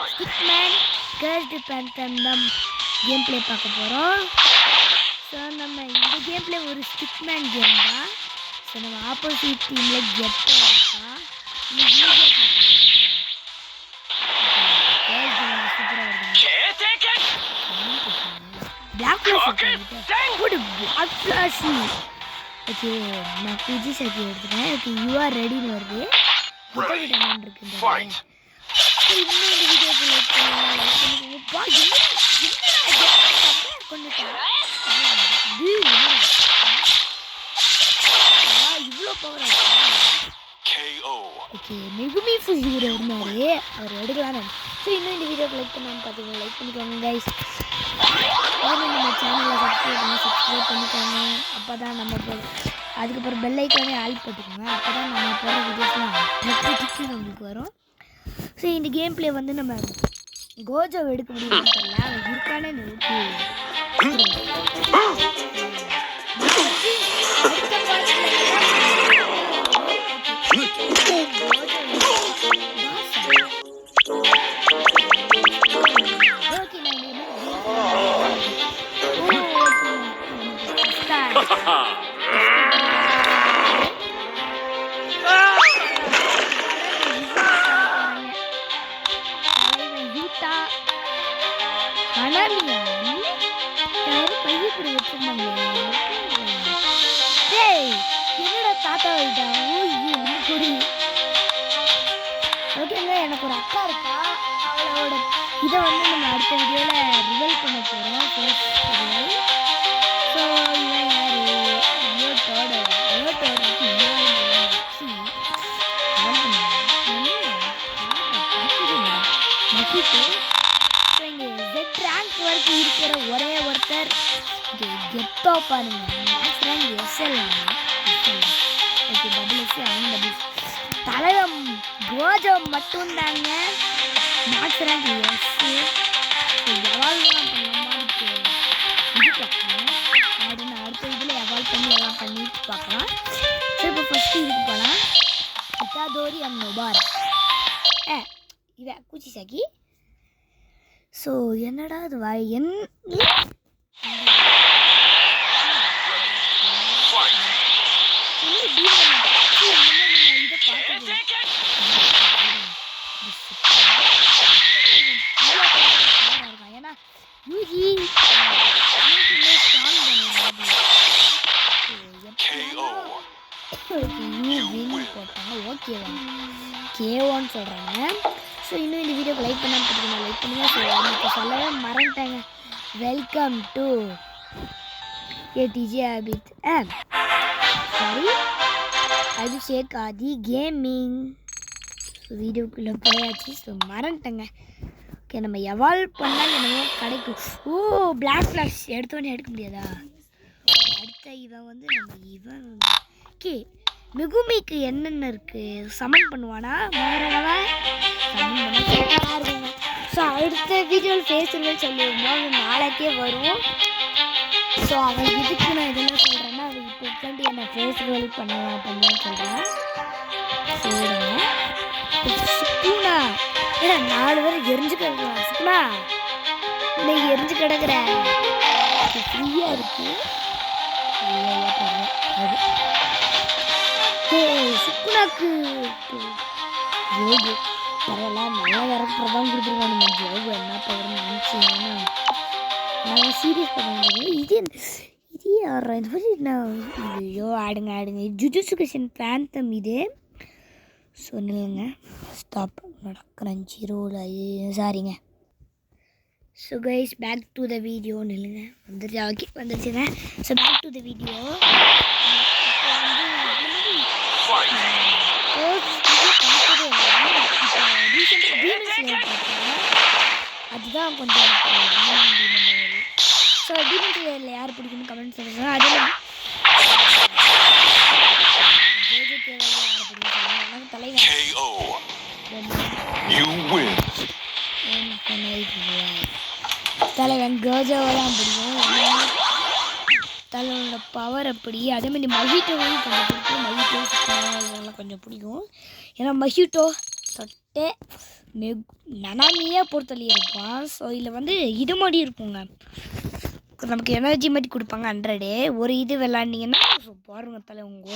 Stickmin cursed phantom தான் game play பார்க்க போகிறோம். ஸோ நம்ம இந்த கேம் பிளே ஒரு ஸ்டிக்மேன் கேம் தான். ஸோ நம்ம ஆப்போசிட் டீமில் கெட்டாக இருக்கா பிளாக் ஃபிளாஷ். ஓகே நான் பிஜி சர்க்கி எடுத்துட்டேன். எனக்கு யூஆர் ரெடின்னு வருது. என்னன்னு இருக்கு இன்னும் இந்த வீடியோக்கு லைக் பண்ணுங்க. இவ்வளோ பவர் ஓகே மெகுமி ஃபுஜிகிற இருந்தாரு அவர் எடுக்கலான்னு. ஸோ இன்னும் இந்த வீடியோக்கு லைக் பண்ணாமல் பார்த்தீங்கன்னா லைக் பண்ணிக்கோங்க கைஸ். நம்ம சேனலை சப்ஸ்கிரைப் பண்ணிக்கோங்க. அப்போ தான் நம்ம அதுக்கப்புறம் பெல் ஐக்கானே ஆல் போட்டுக்கோங்க. அப்போ தான் நம்ம போகிற வீடியோஸ்லாம் நோட்டிஃபிகேஷன் உங்களுக்கு வரும். ஸோ இந்த கேம் பிளே வந்து நம்ம கோஜோ எடுக்க முடியும்னு தெரியல. அவன் இருக்கானே ஓகேங்க. எனக்கு ஒரு அக்கா இருக்கா. அவளோட இதை வந்து நம்ம அடுத்த வீடியோவில் ரிவீல் பண்ண போகிறோம். ஸோ இவன் யார் யோட்டோட வரைக்கும் இருக்கிற ஒரே ஒருத்தர் கெட்டோ பாருங்க. ஓகே டபுள் தலைவம் கோஜோ மட்டும்தாங்க. மேக்ஸ் ரேங்க் அடுத்த இதில் எவால்வ் பண்ணி எல்லாம் பண்ணிட்டு பார்க்கலாம். ஸோ இப்போ ஃபஸ்ட்டு இதுக்கு போகலாம். இட்டாதோரி அண்ட் நொபார் இவன் கூச்சி சாக்கி. ஸோ என்னடா அது கேவான்னு சொல்கிறாங்க. ஸோ இன்னும் இந்த வீடியோக்கு லைக் பண்ணாமல் பார்த்தீங்கன்னா லைக் பண்ணுங்க. ஸோ எனக்கு சொல்லவே மறந்துட்டாங்க. வெல்கம் டு ஏடிஜே Abith sorry Abhishek Aadhi gaming. So வீடியோக்குள்ளே போயாச்சு. ஸோ மறந்துட்டேங்க. ஓகே நம்ம எவால்வ் பண்ணால் என்னவோ கிடைக்கும். ஓ பிளாக் ஃப்ளாஷ் எடுத்தோடனே எடுக்க முடியாதா? அடுத்த இவன் வந்து நம்ம இவன் ஓகே மெகுமிக்கு என்னென்ன இருக்குது சமன் பண்ணுவானா வேறவன் சமன் பண்ண. ஸோ அடுத்த வீடியோவில் பேசுகிறேன்னு சொல்லியிருந்தோம். அவன் நாளைக்கே வரும். ஸோ அவன் இதுக்கு நான் இதெல்லாம் சொல்கிறேன்னா அவன் இப்போ உட்காந்து என்னை ஃபேஸ்வல் பண்ணுவேன்னு சொல்கிறேன். சொல்லுங்க சுக்குனா ஏன்னா 4 பேர் எரிஞ்சு கிடக்குறா. சுக்குனா இன்னைக்கு எரிஞ்சு கிடக்குற ஃப்ரீயாக இருக்குது. சுக்குனாக்கு ஜோகு பரவாயில்ல நல்லா வரப்புறதான் கொடுத்துருக்கானுங்க. ஜோகு என்ன பவர்னு நினச்சிங்கன்னா நாங்கள் சீரியஸ் பண்ண முடியாது. இது யாரா இந்த மாதிரி நான் ஐயோ ஆடுங்க ஜுஜுட்சு கைசன் பேந்தம் இது சொன்னுங்க. ஸ்டாப் நடக்கிறேன் ஜீரோவில் சாரிங்க. So guys back to the video நில்லுங்க வந்துருச்சா? ஓகே வந்துருச்சுங்க. So back to the video. அதுதான் கொஞ்சம் ஸோ டீமன் ஸ்லேயரில் யார் பிடிக்குன்னு கமெண்ட் சொல்லுங்க. அதே மாதிரி யார் பிடிக்கும் சொல்லுங்க. தலைவன் தலைவன் கோஜோவை தான் பிடிக்கும். தலைவனோட பவர் அப்படி. அதே மாதிரி மஹிட்டோவையும் கொஞ்சம் பிடிக்கும். மஹிட்டோ இதெல்லாம் கொஞ்சம் பிடிக்கும். ஏன்னா மஹிட்டோ சொட்டே நனாமியாக பொறுத்தளி இருப்பான். ஸோ இதில் வந்து இது மாதிரி இருக்குங்க, நமக்கு எனர்ஜி மாதிரி கொடுப்பாங்க 100. ஒரு இது விளாண்டிங்கன்னா ஸோ பாருங்க தலை உங்கள்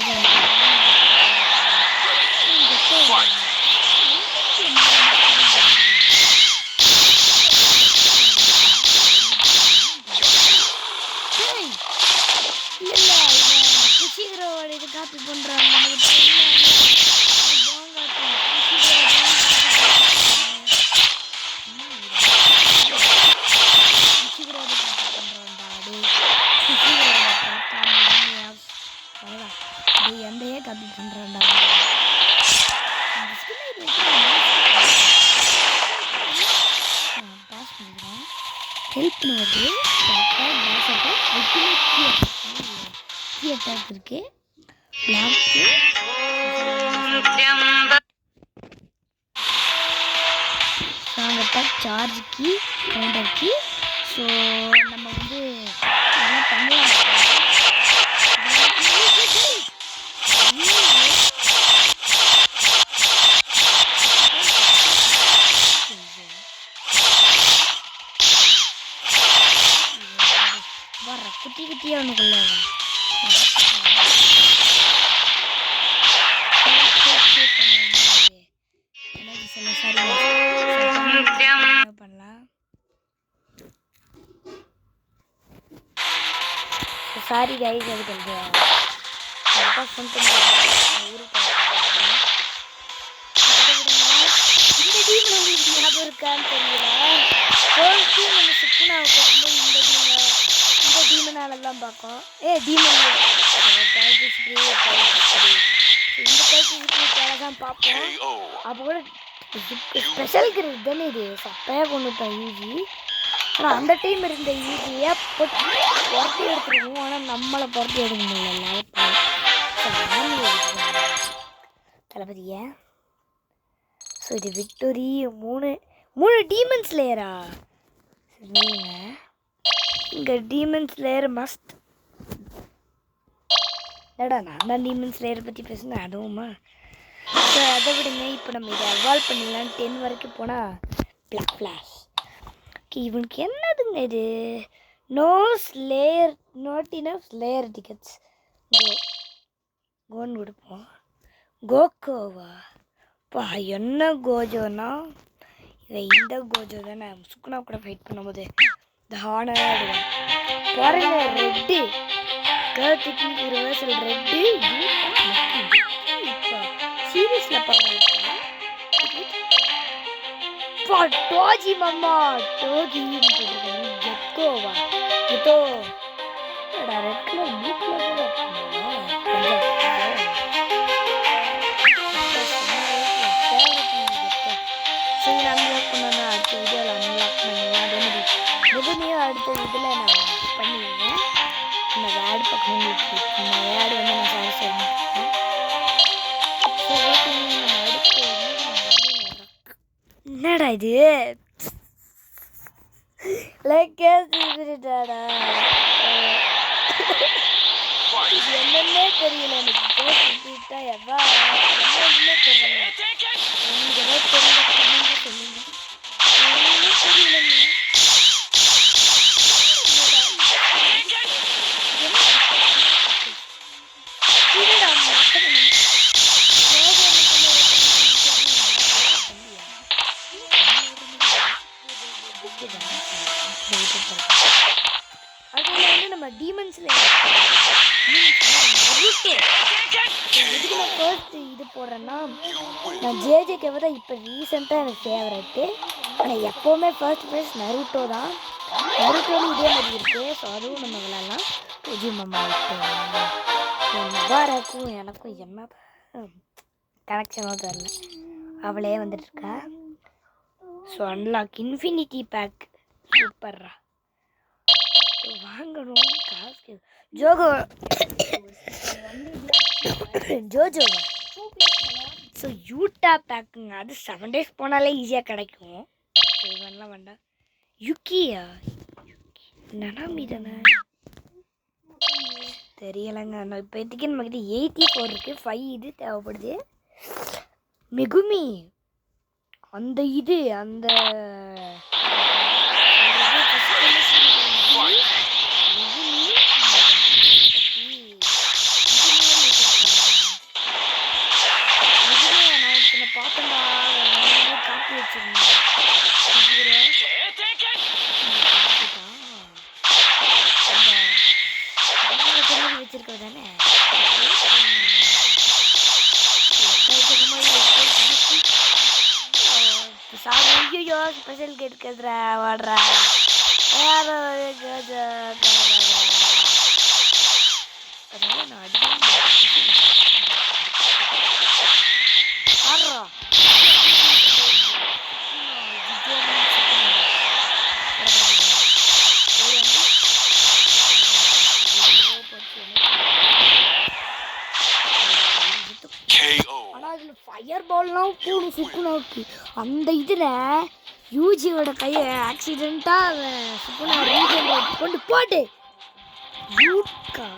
இது காப்பி பண்ணுறாங்க. எந்தையே காப்பி பண்ணுறான்டா. பாஸ் பண்ணிக்கிறேன். ஹெல்ப் பண்ணுவது அட்டாக் இருக்கு. அட்டாக் சார்ஜ் கீ கவுண்டர் கீ. ஸோ நம்ம வந்து இதெல்லாம் பண்ணலாம். வர்ற குட்டி குட்டியாக ஒன்றுக்குள்ள பண்ணலாம். சாரி கைஸ், அது கொஞ்சம் இந்த டீம் உங்களுக்கு ஞாபகம் இருக்கான்னு தெரியல. நம்ம சுக்குனாவை பார்க்கும்போது இந்த டீமனாலதான் பார்க்கும். டீமன் இந்த கைக்கு தான் பார்ப்போம். அப்போ கூட ஸ்பெஷல் கிரேட் தானே இது, சப்பையாக கொண்டுட்டான் யூஜி. ஆனால் அந்த டைம் இருந்த யூஜியை புரட்டி எடுத்துருவோம். ஆனால் நம்மளை புரட்டி எடுக்க முடியல தளபதியை. ஸோ இது விக்டோரி. மூணு டீமன் ஸ்லேயரா? சரிங்க, இங்கே டீமன் ஸ்லேயர் மஸ்ட். ஏடா நான் தான் டீமன் ஸ்லேயரை பற்றி பேசுனேன் அதுவுமா? ஸோ அதை விடுங்க, இப்போ நம்ம இதை எவால்வ் பண்ணிடலாம். 10 வரைக்கும் போனால் பிளாக் ஃப்ளாஷ். ஓகே, இவனுக்கு என்னதுங்க இது? Not enough slayer tickets. கோன்னு கொடுப்போம். கோகோவா பா, என்ன கோஜோனா இவன் இந்த கோஜோ தானே சுக்குனா கூட ஃபைட் பண்ணும்போது இந்த ஹானர் ஆடுவான் பாருங்க. ரெட்டு ரிவர்சல் ரெட்டு சீரியஸ்ல பாருங்க. டோஜி மாமா டோஜின்னு சொல்லுங்க. ஜெக்கோவா இதோ ரெட் கலர் ப்ளூ கலர் அடுத்த வீடியோவில் அன்லாக் பண்ணுவேன். அதே மாதிரி ரெவன்யூ அடுத்த இதில் நான் பண்ணிடுவேன். நம்ம ஆட் பக்கம் நம்ம ஆடு வந்து நான் சாரி சொல்லிட்டேன். என்னடா இது லைக் கேட்டாடா, இது என்னன்னே தெரியல எனக்கு. பேசிட்டா எவ்வளோ என்னன்னே தெரியல. உங்களுக்கு ஏதாவது தெரியல சொல்லுங்க. தெரியல அதுல வந்து நம்ம டீமன்ஸ்ல எதுக்கு நான் ஃபர்ஸ்ட் இது போடுறேன்னா, நான் ஜேஜேகேவை தான் இப்போ ரீசெண்டாக எனக்கு ஃபேவரெட்டு. ஆனால் எப்போவுமே ஃபர்ஸ்ட் ப்ரைஸ் நருட்டோ தான். நருட்டோன்னு இதே மாதிரி இருக்குது. ஸோ அதுவும் நம்ம விளாட்லாம். புஜி மாமா முபாரக்கும் எனக்கும் என்ன கனெக்ஷனோ தெரியல, அவளே வந்துட்டுருக்கா. ஸோ அன்லாக் இன்ஃபினிட்டி பேக் சூப்பர்ரா, வாங்கணும் காசு. ஜோஜோவா ஸோ யூட்டா பேக்குங்க, அது 7 days போனாலே ஈஸியாக கிடைக்கும். ஸோ இவன்லாம் வேண்டாம். யுக்கியா நனாமி தானே தெரியலைங்க. நான் இப்போதைக்கு நம்மக்கிட்ட 84 இருக்குது. 5 இது தேவைப்படுது. மெகுமி அந்த இது அந்த பார்த்தேன்டா காப்பி வச்சிருந்தேன் வச்சிருக்க தானே ஐயோ ஸ்பெஷல் கேட்குறா வாடுறா அதனால நான் ஃபயர் பால்லாம் போடும் சுக்குனா இருக்கு அந்த இதில் யூஜியோட கையை ஆக்சிடெண்ட்டாக சுக்குனா ரீஜென்ரேட் கொண்டு போட்டு யூட்கா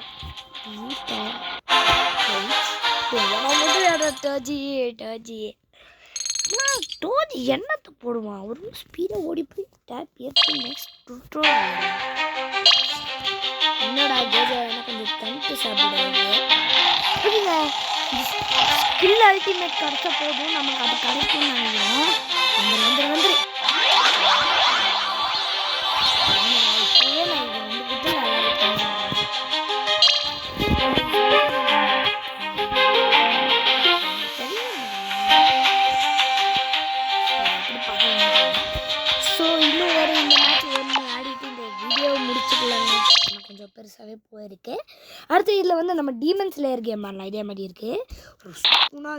டோஜி என்னத்தை போடுவான் ஒரு ஸ்பீடாக ஓடி போய் டேப் ஏற்று நெக்ஸ்ட் என்னடா கோஜா என்ன கொஞ்சம் தனித்து சாப்பிடுவாங்க புரியுங்க ஸ்கில் அல்டிமேட் கிடைச்ச போதும் நமக்கு அது கிடைக்கும்னு நினைக்கிறேன் வந்துரு இப்போவே நான் இது வந்து விட்டு ஸோ இன்னும் ஒரு இந்த மேட்ச் ஒன்று ஆடிட்டு இந்த வீடியோவை முடிச்சுக்கலாங்க கொஞ்சம் பெருசாகவே போயிருக்கு அடுத்து இதில் வந்து நம்ம டீமன் ஸ்லேயர் கேம் ஆடலாம் இதே மாதிரி இருக்கு ஒரு சுக்குனா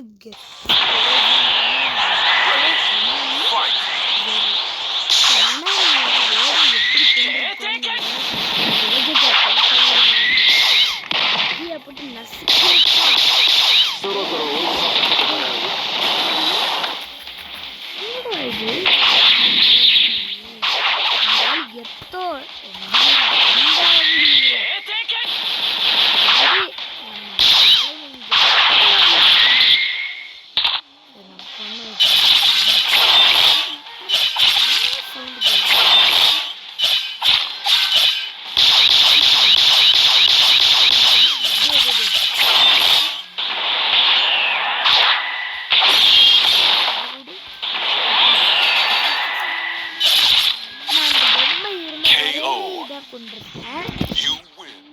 போட்டு நசுக்கி எத்தோ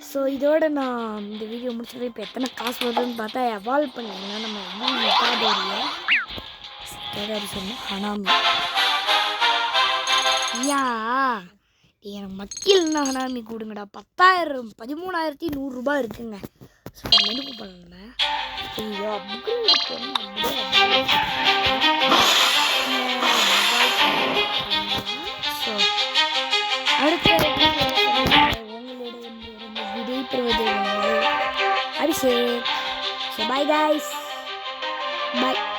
ஸோ இதோட நான் இந்த வீடியோ முடிச்சது இப்போ எத்தனை காசு வருதுன்னு பார்த்தா எவால்வ் பண்ணிங்கன்னா நம்ம கேதாரி சொன்னோம் ஹனாமி எனக்கு மக்கள்னா ஹனாமி கொடுங்கடா 13,100 இருக்குங்க ஸோ மெனுக்கு பண்ணல ஐயோ ஸோ அடுத்த Abhishek. So bye guys. Bye.